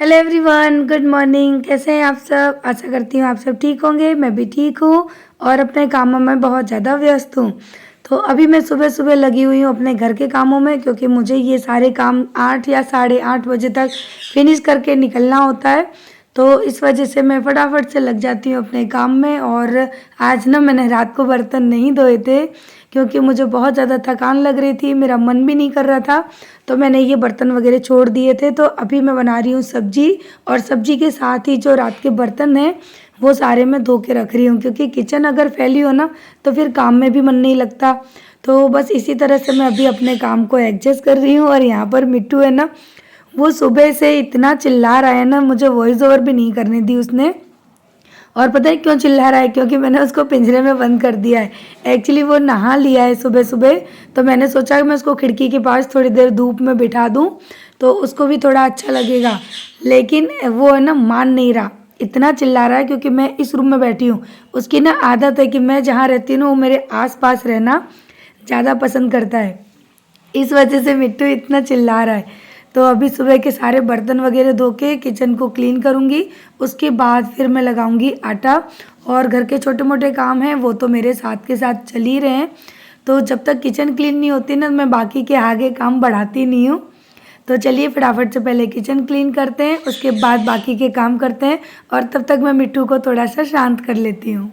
Hello everyone, good morning. कैसे हैं आप सब? आशा करती हूँ आप सब ठीक होंगे। मैं भी ठीक हूँ और अपने कामों में बहुत ज़्यादा व्यस्त हूँ। तो अभी मैं सुबह सुबह लगी हुई हूँ अपने घर के कामों में, क्योंकि मुझे ये सारे काम 8 या साढ़े 8 बजे तक फिनिश करके निकलना होता है। तो इस वजह से मैं फटाफट से लग जाती हूँ अपने काम में। और आज ना मैंने रात को बर्तन नहीं धोए थे, क्योंकि मुझे बहुत ज़्यादा थकान लग रही थी, मेरा मन भी नहीं कर रहा था। तो मैंने ये बर्तन वगैरह छोड़ दिए थे। तो अभी मैं बना रही हूँ सब्जी, और सब्जी के साथ ही जो रात के बर्तन हैं वो सारे मैं धो के रख रही हूँ, क्योंकि किचन अगर फैली हो ना तो फिर काम में भी मन नहीं लगता। तो बस इसी तरह से मैं अभी अपने काम को एडजस्ट कर रही हूँ। और यहाँ पर मिट्टू है ना, वो सुबह से इतना चिल्ला रहा है ना, मुझे वॉइस ओवर भी नहीं करने दी उसने। और पता है क्यों चिल्ला रहा है? क्योंकि मैंने उसको पिंजरे में बंद कर दिया है। एक्चुअली वो नहा लिया है सुबह सुबह, तो मैंने सोचा कि मैं उसको खिड़की के पास थोड़ी देर धूप में बिठा दूं, तो उसको भी थोड़ा अच्छा लगेगा। लेकिन वो है ना, मान नहीं रहा, इतना चिल्ला रहा है। क्योंकि मैं इस रूम में बैठी हूँ, उसकी ना आदत है कि मैं जहाँ रहती हूँ वो मेरे आस पास रहना ज़्यादा पसंद करता है। इस वजह से मिट्टू इतना चिल्ला रहा है। तो अभी सुबह के सारे बर्तन वगैरह धो के किचन को क्लीन करूँगी। उसके बाद फिर मैं लगाऊंगी आटा। और घर के छोटे मोटे काम हैं वो तो मेरे साथ के साथ चल ही रहे हैं। तो जब तक किचन क्लीन नहीं होती ना, मैं बाकी के आगे काम बढ़ाती नहीं हूँ। तो चलिए फटाफट से पहले किचन क्लीन करते हैं, उसके बाद बाकी के काम करते हैं। और तब तक मैं मिट्टू को थोड़ा सा शांत कर लेती हूँ।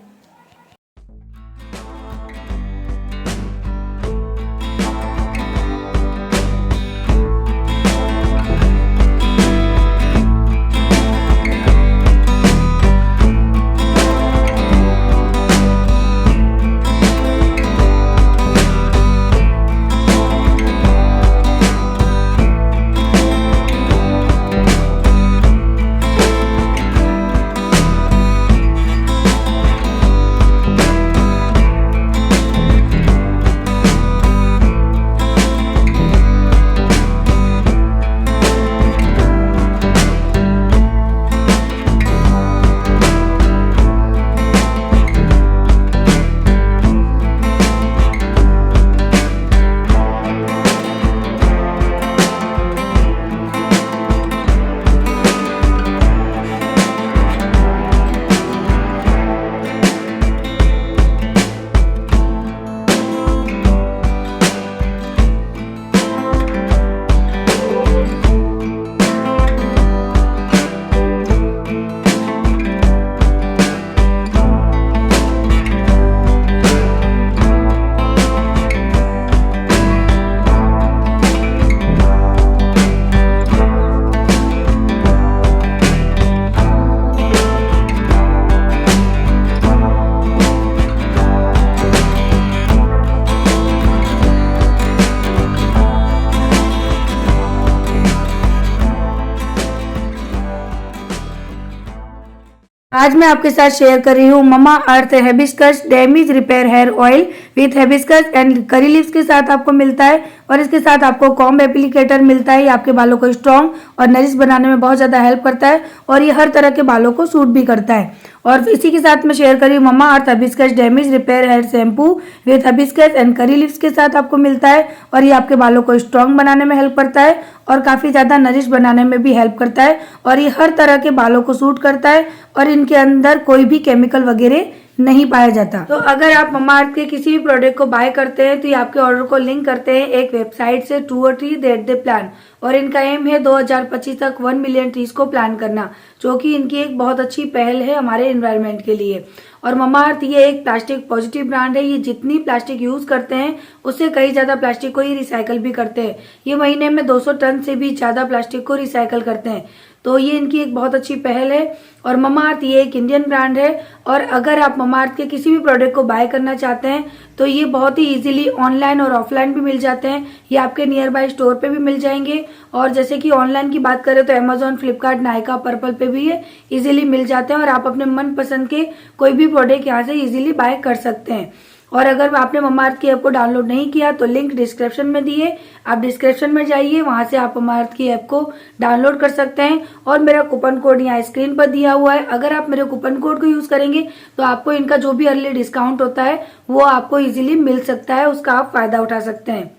आज मैं आपके साथ शेयर कर रही हूँ Mamaearth hibiscus damage repair hair oil with hibiscus and curry leaves के साथ आपको मिलता है। और इसके साथ आपको कॉम्ब एप्लीकेटर मिलता है। ये आपके बालों को स्ट्रॉन्ग और नरिश बनाने में बहुत ज़्यादा हेल्प करता है, और ये हर तरह के बालों को सूट भी करता है। और इसी के साथ मैं शेयर कर रही हूँ Mamaearth hibiscus damage repair hair shampoo with hibiscus and curry leaves के साथ आपको मिलता है। और ये आपके बालों को स्ट्रॉन्ग बनाने में हेल्प करता है, और काफ़ी ज़्यादा नरिश बनाने में भी हेल्प करता है। और ये हर तरह के बालों को सूट करता है, और इनके अंदर कोई भी केमिकल वगैरह नहीं पाया जाता। तो अगर आप ममाअर्थ के किसी भी प्रोडक्ट को बाय करते हैं तो ये आपके ऑर्डर को लिंक करते हैं एक वेबसाइट से टू और ट्री दैट दे प्लान। और इनका एम है 2025 तक 1 मिलियन ट्रीज को प्लान करना, जो कि इनकी एक बहुत अच्छी पहल है हमारे एनवायरनमेंट के लिए। और ममाअर्थ ये एक प्लास्टिक पॉजिटिव ब्रांड है। ये जितनी प्लास्टिक यूज करते हैं उससे कई ज्यादा प्लास्टिक को ये रिसाइकल भी करते हैं। ये महीने में 200 टन से भी ज्यादा प्लास्टिक को रिसाइकल करते हैं। तो ये इनकी एक बहुत अच्छी पहल है। और ममाअर्थ ये एक इंडियन ब्रांड है। और अगर आप ममाअर्थ के किसी भी प्रोडक्ट को बाय करना चाहते हैं तो ये बहुत ही इजीली ऑनलाइन और ऑफलाइन भी मिल जाते हैं। ये आपके नियर बाय स्टोर पे भी मिल जाएंगे। और जैसे कि ऑनलाइन की बात करें तो अमेजोन, फ्लिपकार्ट, नायका, पर्पल पे भी ये इजीली मिल जाते हैं। और आप अपने मन पसंद के कोई भी प्रोडक्ट यहाँ से इजीली बाय कर सकते हैं। और अगर आपने ममाअर्थ की ऐप को डाउनलोड नहीं किया तो लिंक डिस्क्रिप्शन में दिए, आप डिस्क्रिप्शन में जाइए, वहां से आप ममाअर्थ की ऐप को डाउनलोड कर सकते हैं। और मेरा कूपन कोड यहाँ स्क्रीन पर दिया हुआ है। अगर आप मेरे कूपन कोड को यूज करेंगे तो आपको इनका जो भी अर्ली डिस्काउंट होता है वो आपको इजीली मिल सकता है, उसका आप फायदा उठा सकते हैं।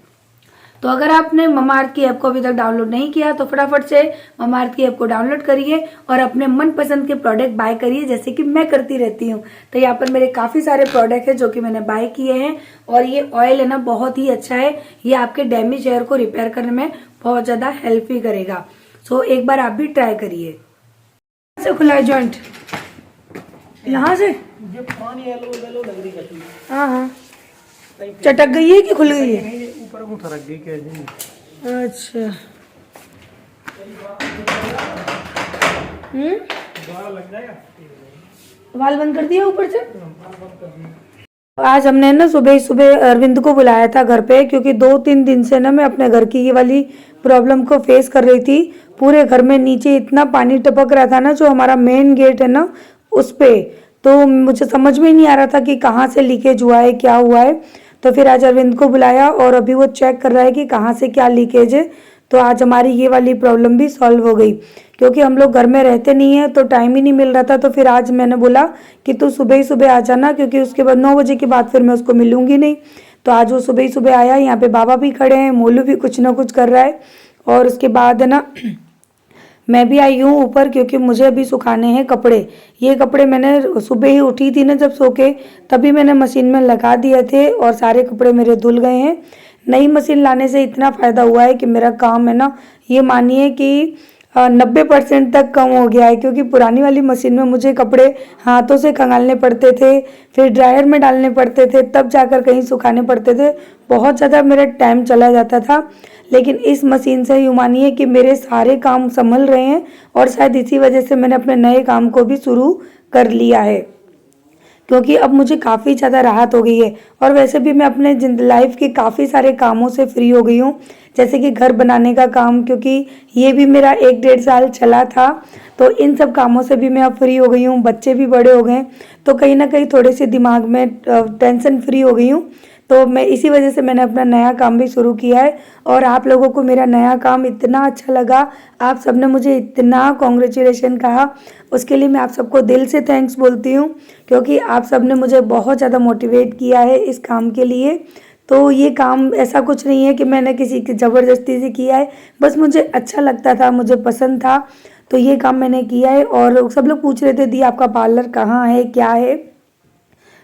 तो अगर आपने ममाअर्थ की ऐप को अभी तक डाउनलोड नहीं किया तो फटाफट से ममाअर्थ की ऐप को डाउनलोड करिए और अपने मनपसंद के प्रोडक्ट बाय करिए, जैसे कि मैं करती रहती हूँ। तो यहाँ पर मेरे काफ़ी सारे प्रोडक्ट है जो कि मैंने बाय किए हैं और ये ऑयल है ना बहुत ही अच्छा है, ये आपके डैमेज हेयर को रिपेयर करने में बहुत ज़्यादा हेल्प भी करेगा। सो एक बार आप भी ट्राई करिए। से खुला है जॉइंट यहाँ से, ये पानी येलो येलो लग रही है। हाँ हाँ, चटक गई है कि खुल गई है? ऊपर को थरक गई क्या जी? अच्छा बाल लग जाएगा। वाल बंद कर दिया ऊपर से। आज हमने ना सुबह सुबह अरविंद को बुलाया था घर पे, क्योंकि 2-3 दिन से ना मैं अपने घर की ये वाली प्रॉब्लम को फेस कर रही थी। पूरे घर में नीचे इतना पानी टपक रहा था ना, जो हमारा मेन गेट है ना उस पे, तो मुझे समझ में नहीं आ रहा था कि कहाँ से लीकेज हुआ है, क्या हुआ है। तो फिर आज अरविंद को बुलाया और अभी वो चेक कर रहा है कि कहाँ से क्या लीकेज है। तो आज हमारी ये वाली प्रॉब्लम भी सॉल्व हो गई, क्योंकि हम लोग घर में रहते नहीं हैं तो टाइम ही नहीं मिल रहा था। तो फिर आज मैंने बोला कि तू सुबह ही सुबह आ जाना, क्योंकि उसके बाद 9 बजे के बाद फिर मैं उसको मिलूंगी नहीं। तो आज वो सुबह ही सुबह आया। यहाँ पे बाबा भी खड़े हैं, मोलू भी कुछ ना कुछ कर रहा है। और उसके बाद है ना मैं भी आई हूँ ऊपर, क्योंकि मुझे अभी सुखाने हैं कपड़े। ये कपड़े मैंने सुबह ही उठी थी ना जब सो के, तभी मैंने मशीन में लगा दिए थे और सारे कपड़े मेरे धुल गए हैं। नई मशीन लाने से इतना फ़ायदा हुआ है कि मेरा काम है ना, ये मानिए कि 90% तक कम हो गया है, क्योंकि पुरानी वाली मशीन में मुझे कपड़े हाथों से खंगालने पड़ते थे, फिर ड्रायर में डालने पड़ते थे, तब जाकर कहीं सुखाने पड़ते थे। बहुत ज़्यादा मेरा टाइम चला जाता था। लेकिन इस मशीन से यूँ मानिए कि मेरे सारे काम संभल रहे हैं और शायद इसी वजह से मैंने अपने नए काम को भी शुरू कर लिया है, क्योंकि अब मुझे काफ़ी ज़्यादा राहत हो गई है। और वैसे भी मैं अपने लाइफ के काफ़ी सारे कामों से फ्री हो गई हूँ, जैसे कि घर बनाने का काम, क्योंकि ये भी मेरा 1-1.5 साल चला था। तो इन सब कामों से भी मैं अब फ्री हो गई हूँ। बच्चे भी बड़े हो गए, तो कहीं ना कहीं थोड़े से दिमाग में टेंशन फ्री हो गई हूँ। तो मैं इसी वजह से मैंने अपना नया काम भी शुरू किया है। और आप लोगों को मेरा नया काम इतना अच्छा लगा, आप सबने मुझे इतना कॉन्ग्रेचुलेशन कहा, उसके लिए मैं आप सबको दिल से थैंक्स बोलती हूँ, क्योंकि आप सब ने मुझे बहुत ज़्यादा मोटिवेट किया है इस काम के लिए। तो ये काम ऐसा कुछ नहीं है कि मैंने किसी की ज़बरदस्ती से किया है, बस मुझे अच्छा लगता था, मुझे पसंद था, तो ये काम मैंने किया है। और सब लोग पूछ रहे थे दी आपका पार्लर कहाँ है, क्या है।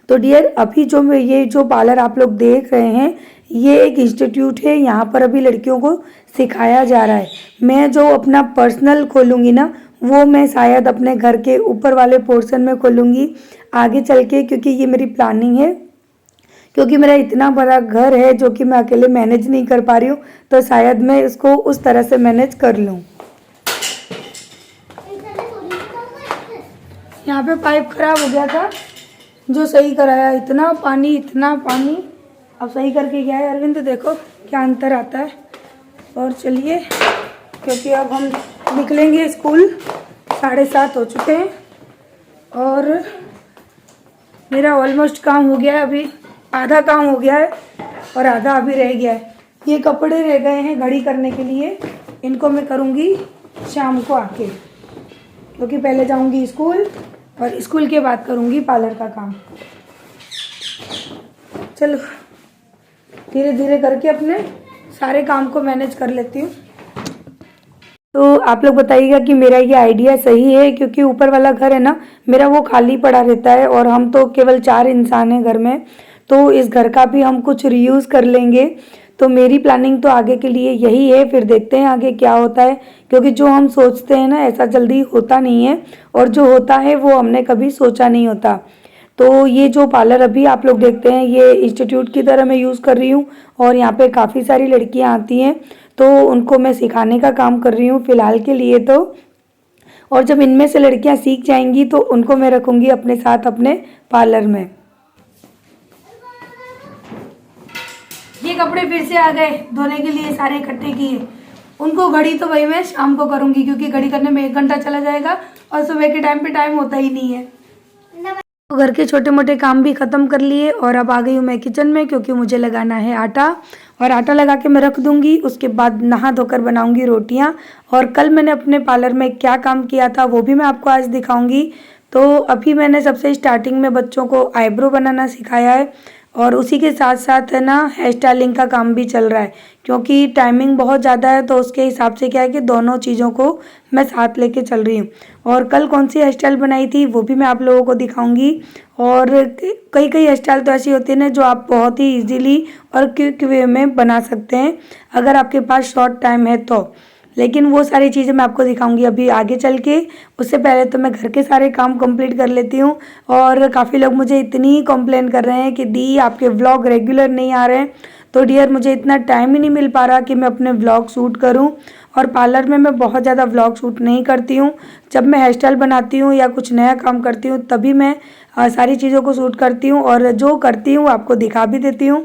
तो डियर, अभी ये जो पार्लर आप लोग देख रहे हैं, ये एक इंस्टीट्यूट है। यहाँ पर अभी लड़कियों को सिखाया जा रहा है। मैं जो अपना पर्सनल खोलूँगी ना, वो मैं शायद अपने घर के ऊपर वाले पोर्शन में खोलूँगी आगे चल के, क्योंकि ये मेरी प्लानिंग है। क्योंकि मेरा इतना बड़ा घर है जो कि मैं अकेले मैनेज नहीं कर पा रही हूँ, तो शायद मैं इसको उस तरह से मैनेज कर लूँ। यहाँ पे पाइप खराब हो गया था, जो सही कराया। इतना पानी अब सही करके गया है अरविंद, देखो क्या अंतर आता है। और चलिए, क्योंकि अब हम निकलेंगे स्कूल, 7:30 हो चुके हैं और मेरा ऑलमोस्ट काम हो गया है। अभी आधा काम हो गया है और आधा अभी रह गया है। ये कपड़े रह गए हैं घड़ी करने के लिए, इनको मैं करूँगी शाम को आके, क्योंकि पहले जाऊँगी स्कूल और स्कूल के बाद करूँगी पार्लर का काम। चलो धीरे धीरे करके अपने सारे काम को मैनेज कर लेती हूँ। तो आप लोग बताइएगा कि मेरा ये आइडिया सही है, क्योंकि ऊपर वाला घर है ना मेरा, वो खाली पड़ा रहता है और हम तो केवल 4 इंसान हैं घर में, तो इस घर का भी हम कुछ रीयूज़ कर लेंगे। तो मेरी प्लानिंग तो आगे के लिए यही है, फिर देखते हैं आगे क्या होता है, क्योंकि जो हम सोचते हैं ना ऐसा जल्दी होता नहीं है, और जो होता है वो हमने कभी सोचा नहीं होता। तो ये जो पार्लर अभी आप लोग देखते हैं, ये इंस्टीट्यूट की तरह मैं यूज़ कर रही हूँ और यहाँ पे काफ़ी सारी लड़कियाँ आती हैं, तो उनको मैं सिखाने का काम कर रही हूँ फ़िलहाल के लिए तो। और जब इनमें से लड़कियाँ सीख जाएंगी तो उनको मैं रखूँगी अपने साथ अपने पार्लर में। ये कपड़े फिर से आ गए धोने के लिए, सारे इकट्ठे किए। उनको घड़ी तो भाई मैं शाम को करूँगी, क्योंकि घड़ी करने में 1 घंटा चला जाएगा और सुबह के टाइम पे टाइम होता ही नहीं है। तो घर के छोटे मोटे काम भी ख़त्म कर लिए और अब आ गई हूँ मैं किचन में, क्योंकि मुझे लगाना है आटा, और आटा लगा के मैं रख दूँगी। उसके बाद नहा धोकर बनाऊँगी रोटियाँ। और कल मैंने अपने पार्लर में क्या काम किया था वो भी मैं आपको आज दिखाऊँगी। तो अभी मैंने सबसे स्टार्टिंग में बच्चों को आईब्रो बनाना सिखाया है, और उसी के साथ साथ है ना हेयर स्टाइलिंग का काम भी चल रहा है, क्योंकि टाइमिंग बहुत ज़्यादा है तो उसके हिसाब से क्या है कि दोनों चीज़ों को मैं साथ लेके चल रही हूँ। और कल कौन सी हेयर स्टाइल बनाई थी वो भी मैं आप लोगों को दिखाऊंगी। और कई कई हेयर स्टाइल तो ऐसी होती है ना जो आप बहुत ही इजीली और क्विक वे में बना सकते हैं अगर आपके पास शॉर्ट टाइम है तो। लेकिन वो सारी चीज़ें मैं आपको दिखाऊंगी अभी आगे चल के। उससे पहले तो मैं घर के सारे काम कंप्लीट कर लेती हूँ। और काफ़ी लोग मुझे इतनी कंप्लेन कर रहे हैं कि दी आपके व्लॉग रेगुलर नहीं आ रहे हैं। तो डियर मुझे इतना टाइम ही नहीं मिल पा रहा कि मैं अपने व्लॉग शूट करूं। और पार्लर में मैं बहुत ज़्यादा व्लॉग शूट नहीं करती हूं। जब मैं हेयर स्टाइल बनाती हूं या कुछ नया काम करती हूं तभी मैं सारी चीज़ों को शूट करती हूं, और जो करती हूं आपको दिखा भी देती हूं।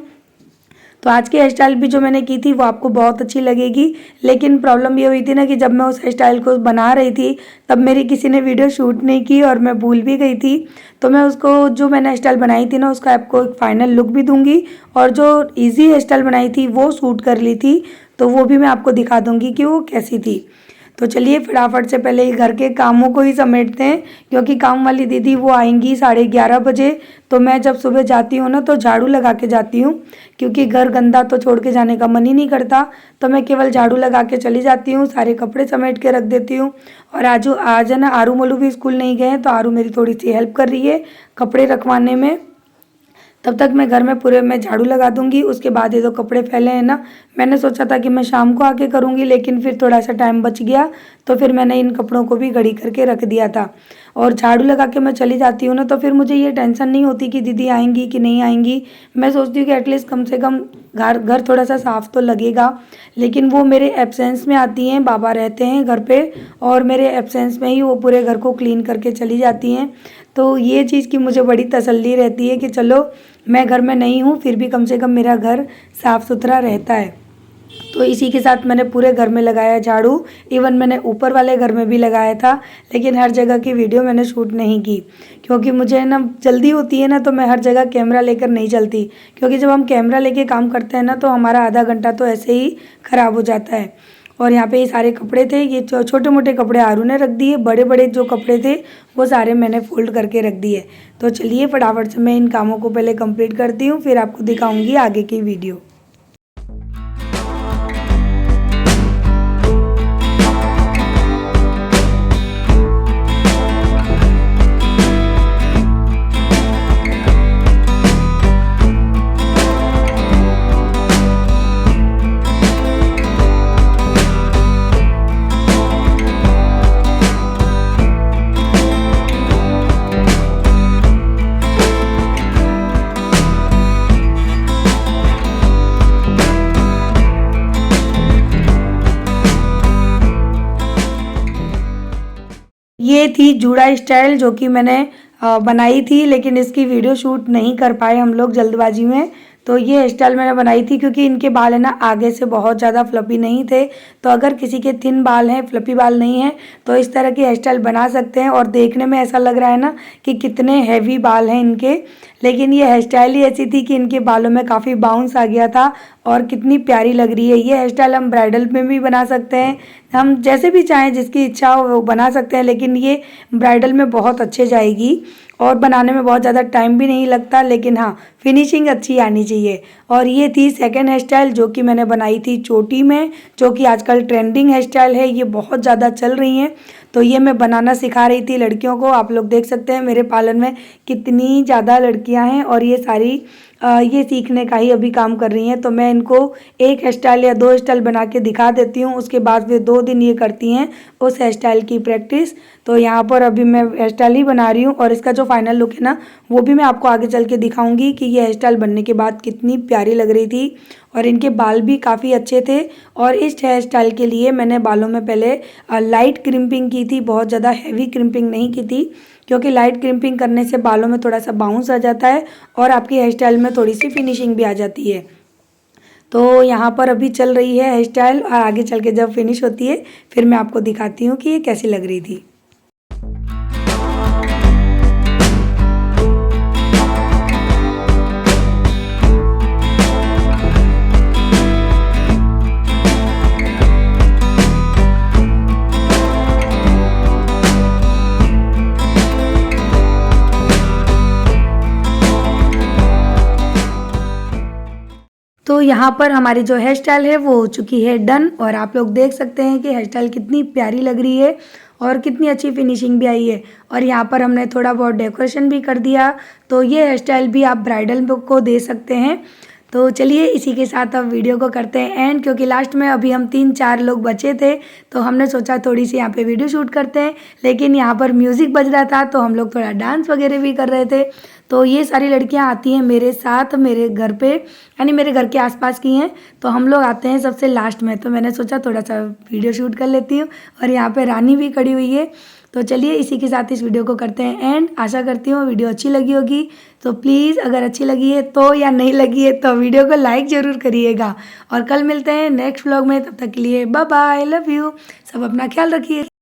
तो आज की हेयर स्टाइल भी जो मैंने की थी वो आपको बहुत अच्छी लगेगी। लेकिन प्रॉब्लम ये हुई थी ना कि जब मैं उस हेयर स्टाइल को बना रही थी तब मेरी किसी ने वीडियो शूट नहीं की और मैं भूल भी गई थी। तो मैं उसको जो मैंने हेयर स्टाइल बनाई थी ना उसका आपको एक फाइनल लुक भी दूंगी, और जो इजी हेयर स्टाइल बनाई थी वो शूट कर ली थी तो वो भी मैं आपको दिखा दूंगी कि वो कैसी थी। तो चलिए फटाफट से पहले ये घर के कामों को ही समेटते हैं, क्योंकि काम वाली दीदी वो आएंगी 11:30 बजे। तो मैं जब सुबह जाती हूँ ना तो झाड़ू लगा के जाती हूँ, क्योंकि घर गंदा तो छोड़ के जाने का मन ही नहीं करता। तो मैं केवल झाड़ू लगा के चली जाती हूँ, सारे कपड़े समेट के रख देती हूँ। और आज है ना आरू मोलू भी स्कूल नहीं गए हैं तो आरू मेरी थोड़ी सी हेल्प कर रही है कपड़े रखवाने में। तब तक मैं घर में पूरे में झाड़ू लगा दूंगी। उसके बाद ये जो कपड़े फैले हैं ना, मैंने सोचा था कि मैं शाम को आके करूंगी, लेकिन फिर थोड़ा सा टाइम बच गया तो फिर मैंने इन कपड़ों को भी घड़ी करके रख दिया था। और झाड़ू लगा के मैं चली जाती हूँ ना तो फिर मुझे ये टेंशन नहीं होती कि दीदी आएंगी कि नहीं आएंगी। मैं सोचती हूँ कि एटलीस्ट कम से कम घर थोड़ा सा साफ तो लगेगा। लेकिन वो मेरे एब्सेंस में आती हैं, बाबा रहते हैं घर पे और मेरे एब्सेंस में ही वो पूरे घर को क्लीन करके चली जाती हैं। तो ये चीज़ की मुझे बड़ी तसल्ली रहती है कि चलो मैं घर में नहीं हूँ फिर भी कम से कम मेरा घर साफ़ सुथरा रहता है। तो इसी के साथ मैंने पूरे घर में लगाया झाड़ू। इवन मैंने ऊपर वाले घर में भी लगाया था, लेकिन हर जगह की वीडियो मैंने शूट नहीं की, क्योंकि मुझे ना जल्दी होती है ना तो मैं हर जगह कैमरा लेकर नहीं चलती। क्योंकि जब हम कैमरा लेके काम करते हैं ना तो हमारा आधा घंटा तो ऐसे ही ख़राब हो जाता है। और यहाँ पे ये सारे कपड़े थे, ये छोटे मोटे कपड़े आरू ने रख दिए, बड़े बड़े जो कपड़े थे वो सारे मैंने फोल्ड करके रख दिए। तो चलिए फटाफट से मैं इन कामों को पहले कंप्लीट करती हूँ, फिर आपको दिखाऊंगी आगे की वीडियो। ये थी जूड़ा स्टाइल जो कि मैंने बनाई थी, लेकिन इसकी वीडियो शूट नहीं कर पाए हम लोग जल्दबाजी में। तो ये हेयर स्टाइल मैंने बनाई थी क्योंकि इनके बाल है ना आगे से बहुत ज़्यादा फ्लफी नहीं थे। तो अगर किसी के थिन बाल हैं, फ्लफी बाल नहीं हैं, तो इस तरह की हेयर स्टाइल बना सकते हैं। और देखने में ऐसा लग रहा है ना कि कितने हैवी बाल हैं इनके, लेकिन ये हेयर स्टाइल ही ऐसी थी कि इनके बालों में काफ़ी बाउंस आ गया था और कितनी प्यारी लग रही है। ये हेयर स्टाइल हम ब्राइडल में भी बना सकते हैं, हम जैसे भी चाहें, जिसकी इच्छा हो वो बना सकते हैं। लेकिन ये ब्राइडल में बहुत अच्छे जाएगी और बनाने में बहुत ज़्यादा टाइम भी नहीं लगता, लेकिन हाँ फिनिशिंग अच्छी आनी चाहिए। और ये थी सेकंड हेयर स्टाइल जो कि मैंने बनाई थी चोटी में, जो कि आजकल ट्रेंडिंग हेयर स्टाइल है, ये बहुत ज़्यादा चल रही हैं। तो ये मैं बनाना सिखा रही थी लड़कियों को। आप लोग देख सकते हैं मेरे पार्लर में कितनी ज़्यादा लड़कियां हैं और ये सारी ये सीखने का ही अभी काम कर रही हैं। तो मैं इनको एक हेयर स्टाइल या 2 हेयर स्टाइल बना के दिखा देती हूँ, उसके बाद वे 2 दिन ये करती हैं उस हेयर स्टाइल की प्रैक्टिस। तो यहाँ पर अभी मैं हेयर स्टाइल ही बना रही हूँ और इसका जो फाइनल लुक है ना वो भी मैं आपको आगे चल के दिखाऊंगी कि ये हेयर स्टाइल बनने के बाद कितनी प्यारी लग रही थी। और इनके बाल भी काफ़ी अच्छे थे। और इस हेयर स्टाइल के लिए मैंने बालों में पहले लाइट क्रिम्पिंग की थी, बहुत ज़्यादा हैवी क्रिम्पिंग नहीं की थी, क्योंकि लाइट क्रिम्पिंग करने से बालों में थोड़ा सा बाउंस आ जाता है और आपकी हेयर स्टाइल में थोड़ी सी फिनिशिंग भी आ जाती है। तो यहाँ पर अभी चल रही है हेयर स्टाइल और आगे चल के जब फिनिश होती है फिर मैं आपको दिखाती हूँ कि ये कैसी लग रही थी। तो यहाँ पर हमारी जो हेयर स्टाइल है वो हो चुकी है डन, और आप लोग देख सकते हैं कि हेयर स्टाइल कितनी प्यारी लग रही है और कितनी अच्छी फिनिशिंग भी आई है। और यहाँ पर हमने थोड़ा बहुत डेकोरेशन भी कर दिया, तो ये हेयर स्टाइल भी आप ब्राइडल को दे सकते हैं। तो चलिए इसी के साथ अब वीडियो को करते हैं एंड, क्योंकि लास्ट में अभी हम 3-4 लोग बचे थे, तो हमने सोचा थोड़ी सी यहाँ पे वीडियो शूट करते हैं, लेकिन यहाँ पर म्यूज़िक बज रहा था तो हम लोग थोड़ा डांस वगैरह भी कर रहे थे। तो ये सारी लड़कियाँ आती हैं मेरे साथ मेरे घर पे, यानी मेरे घर के आसपास की हैं, तो हम लोग आते हैं सबसे लास्ट में। तो मैंने सोचा थोड़ा सा वीडियो शूट कर लेती हूँ, और यहाँ पे रानी भी खड़ी हुई है। तो चलिए इसी के साथ इस वीडियो को करते हैं एंड। आशा करती हूँ वीडियो अच्छी लगी होगी, तो प्लीज़ अगर अच्छी लगी है तो, या नहीं लगी है तो वीडियो को लाइक ज़रूर करिएगा। और कल मिलते हैं नेक्स्ट व्लॉग में, तब तक के लिए बाय बाय, लव यू, सब अपना ख्याल रखिए।